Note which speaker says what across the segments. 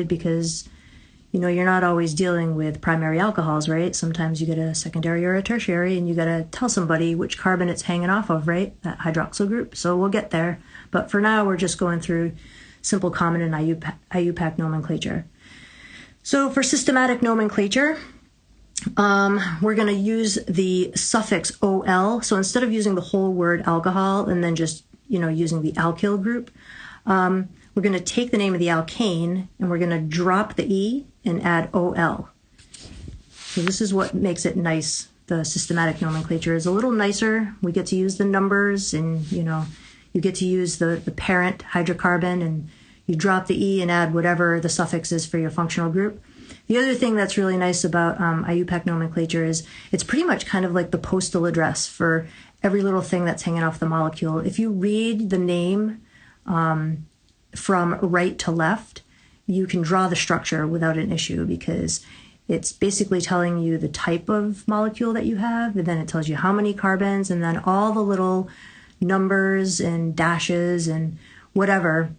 Speaker 1: because, you know, you're not always dealing with primary alcohols, right? Sometimes you get a secondary or a tertiary, and you got to tell somebody which carbon it's hanging off of, right? That hydroxyl group. So we'll get there. But for now, we're just going through simple common and IUPAC nomenclature. So for systematic nomenclature, we're going to use the suffix OL. So instead of using the whole word alcohol and then just, you know, using the alkyl group, we're going to take the name of the alkane and we're going to drop the E and add OL. So this is what makes it nice. The systematic nomenclature is a little nicer. We get to use the numbers, and, you know, you get to use the parent hydrocarbon, and you drop the E and add whatever the suffix is for your functional group. The other thing that's really nice about IUPAC nomenclature is it's pretty much kind of like the postal address for every little thing that's hanging off the molecule. If you read the name from right to left, you can draw the structure without an issue, because it's basically telling you the type of molecule that you have, and then it tells you how many carbons, and then all the little numbers and dashes and whatever,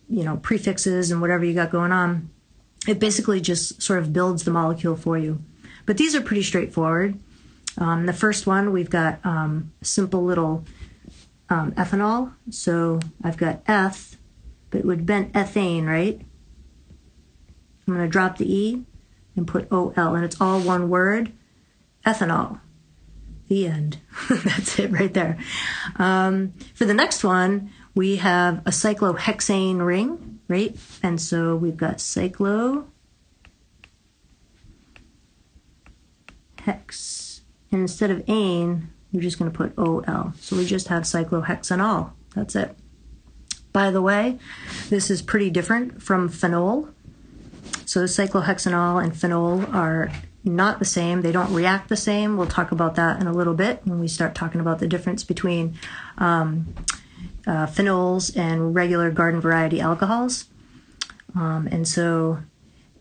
Speaker 1: you know, prefixes and whatever you got going on. It basically just sort of builds the molecule for you. But these are pretty straightforward. The first one, we've got simple little ethanol. So I've got eth, but it would have been ethane, right? I'm going to drop the E and put OL, and it's all one word, ethanol. The end. That's it right there. For the next one, we have a cyclohexane ring, right? And so we've got cyclo, hex, and instead of ane, we're just going to put OL. So we just have cyclohexanol. That's it. By the way, this is pretty different from phenol. So cyclohexanol and phenol are not the same. They don't react the same. We'll talk about that in a little bit when we start talking about the difference between phenols and regular garden variety alcohols. And so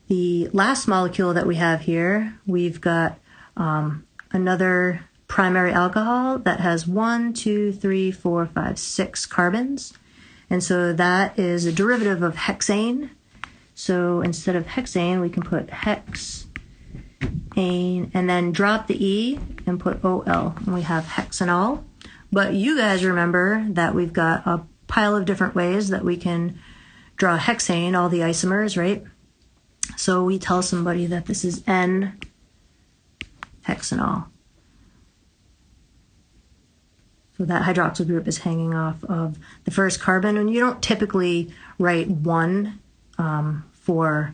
Speaker 1: the last molecule that we have here, we've got another primary alcohol that has 1, 2, 3, 4, 5, 6 carbons. And so that is a derivative of hexane. So instead of hexane, we can put hex, ane, and then drop the E and put OL, and we have hexanol. But you guys remember that we've got a pile of different ways that we can draw hexane, all the isomers, right? So we tell somebody that this is N-hexanol. So that hydroxyl group is hanging off of the first carbon, and you don't typically write 1 for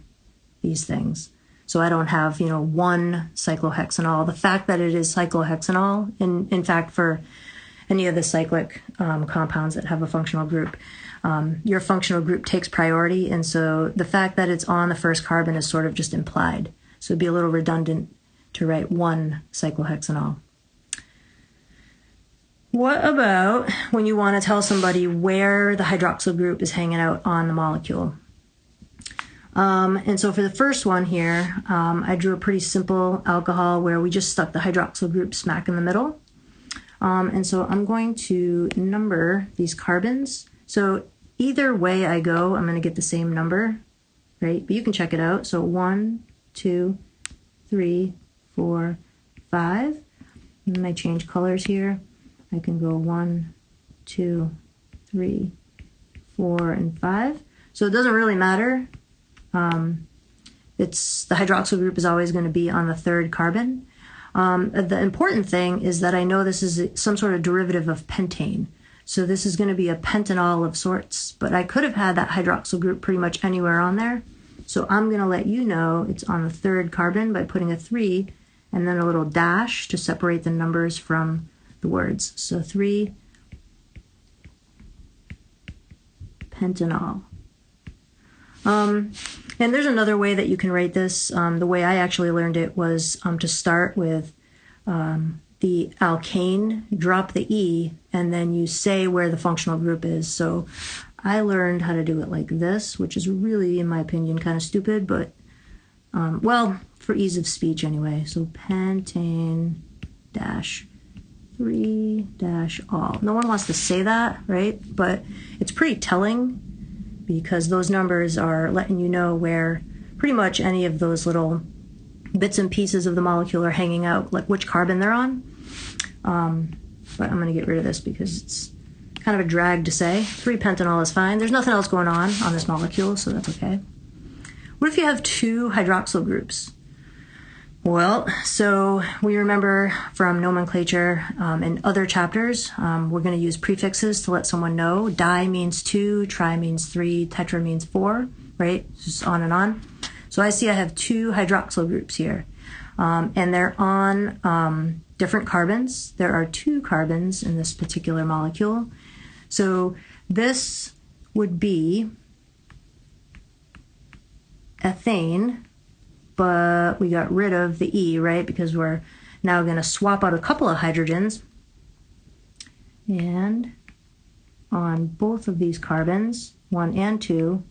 Speaker 1: these things. So I don't have, you know, 1 cyclohexanol. The fact that it is cyclohexanol, in fact, for any of the cyclic compounds that have a functional group, your functional group takes priority, and so the fact that it's on the first carbon is sort of just implied. So it'd be a little redundant to write 1 cyclohexanol. What about when you want to tell somebody where the hydroxyl group is hanging out on the molecule? And so for the first one here, I drew a pretty simple alcohol where we just stuck the hydroxyl group smack in the middle. And so I'm going to number these carbons. So either way I go, I'm going to get the same number, right? But you can check it out. So 1, 2, 3, 4, 5. And then I change colors here. I can go 1, 2, 3, 4, and 5. So it doesn't really matter. It's the hydroxyl group is always going to be on the third carbon. The important thing is that I know this is some sort of derivative of pentane. So this is going to be a pentanol of sorts, but I could have had that hydroxyl group pretty much anywhere on there. So I'm going to let you know it's on the third carbon by putting a 3 and then a little dash to separate the numbers from the words. So 3 pentanol. And there's another way that you can write this. The way I actually learned it was to start with the alkane, drop the E, and then you say where the functional group is. So I learned how to do it like this, which is really, in my opinion, kind of stupid, but, well, for ease of speech anyway. So pentane dash 3 dash all. No one wants to say that, right? But it's pretty telling, because those numbers are letting you know where pretty much any of those little bits and pieces of the molecule are hanging out, like which carbon they're on. But I'm going to get rid of this because it's kind of a drag to say. 3-pentanol is fine. There's nothing else going on this molecule, so that's okay. What if you have 2 hydroxyl groups? Well, so we remember from nomenclature in other chapters, we're going to use prefixes to let someone know. Di means 2, tri means 3, tetra means 4, right? Just on and on. So I see I have 2 hydroxyl groups here, and they're on different carbons. There are 2 carbons in this particular molecule. So this would be ethane, but we got rid of the E, right? Because we're now going to swap out a couple of hydrogens. And on both of these carbons, 1 and 2,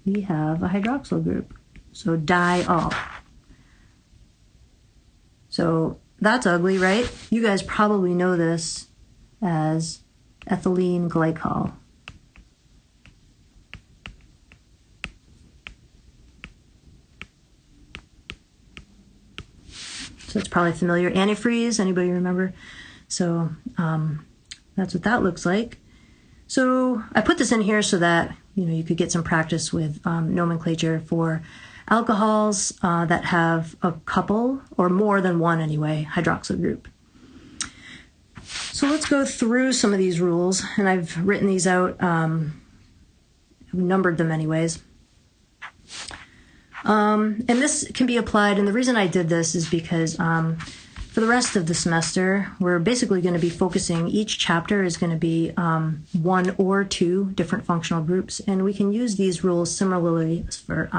Speaker 1: we have a hydroxyl group. So diol. So that's ugly, right? You guys probably know this as ethylene glycol. So it's probably familiar. Antifreeze, anybody remember? So that's what that looks like. So I put this in here so that you could get some practice with nomenclature for alcohols that have a couple, or more than one anyway, hydroxyl group. So let's go through some of these rules, and I've written these out, I've numbered them anyways. And this can be applied, and the reason I did this is because for the rest of the semester, we're basically going to be focusing, each chapter is going to be 1 or 2 different functional groups, and we can use these rules similarly for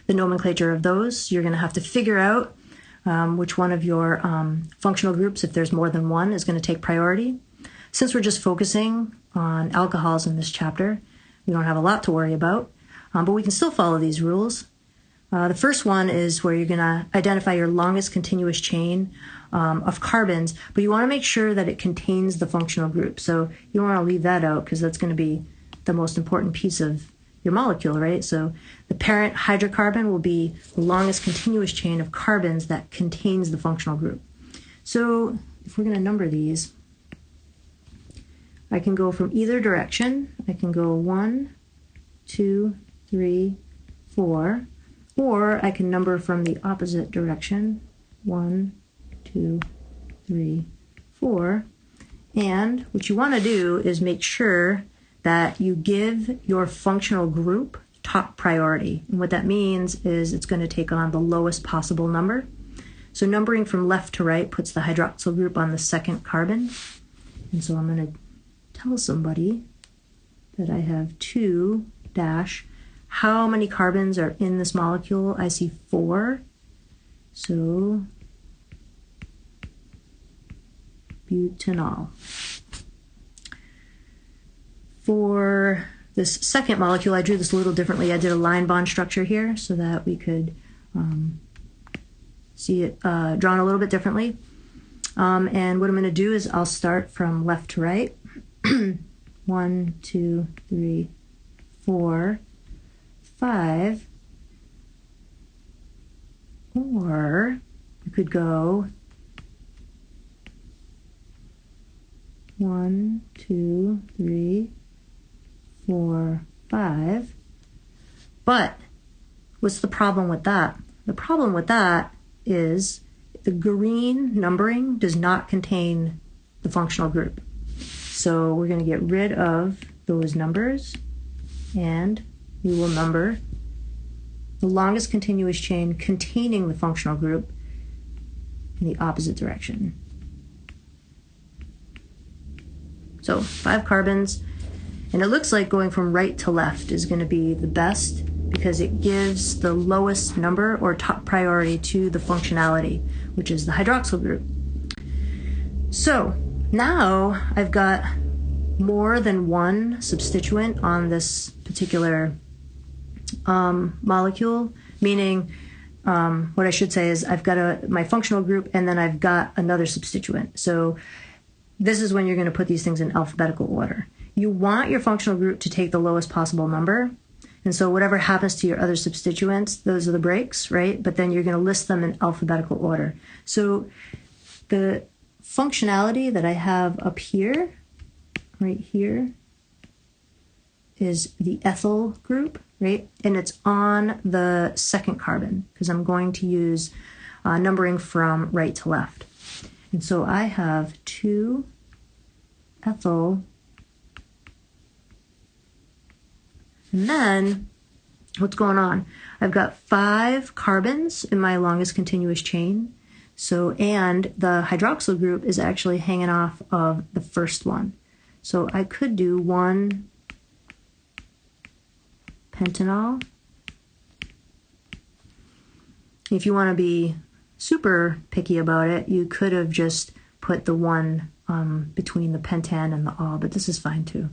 Speaker 1: the nomenclature of those. You're going to have to figure out which one of your functional groups, if there's more than one, is going to take priority. Since we're just focusing on alcohols in this chapter, we don't have a lot to worry about. But we can still follow these rules. The first one is where you're going to identify your longest continuous chain of carbons, but you want to make sure that it contains the functional group. So you don't want to leave that out because that's going to be the most important piece of your molecule, right? So the parent hydrocarbon will be the longest continuous chain of carbons that contains the functional group. So if we're going to number these, I can go from either direction. I can go 1, 2, 3, 4, or I can number from the opposite direction, 1, 2, 3, 4. And what you want to do is make sure that you give your functional group top priority. And what that means is it's going to take on the lowest possible number. So numbering from left to right puts the hydroxyl group on the second carbon. And so I'm going to tell somebody that I have 2 dash. How many carbons are in this molecule? I see 4. So butanol. For this second molecule, I drew this a little differently. I did a line bond structure here so that we could see it drawn a little bit differently. And what I'm going to do is I'll start from left to right. 1, 2, 3, 4, 5. Or you could go 1, 2, 3, 4, 5. But what's the problem with that? The problem with that is the green numbering does not contain the functional group. So we're going to get rid of those numbers, and we will number the longest continuous chain containing the functional group in the opposite direction. So 5 carbons, and it looks like going from right to left is going to be the best because it gives the lowest number or top priority to the functionality, which is the hydroxyl group. So now I've got more than one substituent on this particular molecule, meaning what I should say is I've got my functional group and then I've got another substituent. So this is when you're going to put these things in alphabetical order. You want your functional group to take the lowest possible number, And so whatever happens to your other substituents, those are the breaks, right? But then you're going to list them in alphabetical order. So the functionality that I have up here, right here, is the ethyl group, right? And it's on the second carbon because I'm going to use numbering from right to left. And so I have 2 ethyl, and then what's going on? I've got 5 carbons in my longest continuous chain. So, and the hydroxyl group is actually hanging off of the first one. So I could do 1 pentanol. If you want to be super picky about it, you could have just put the 1 between the pentan and the ol, but this is fine too.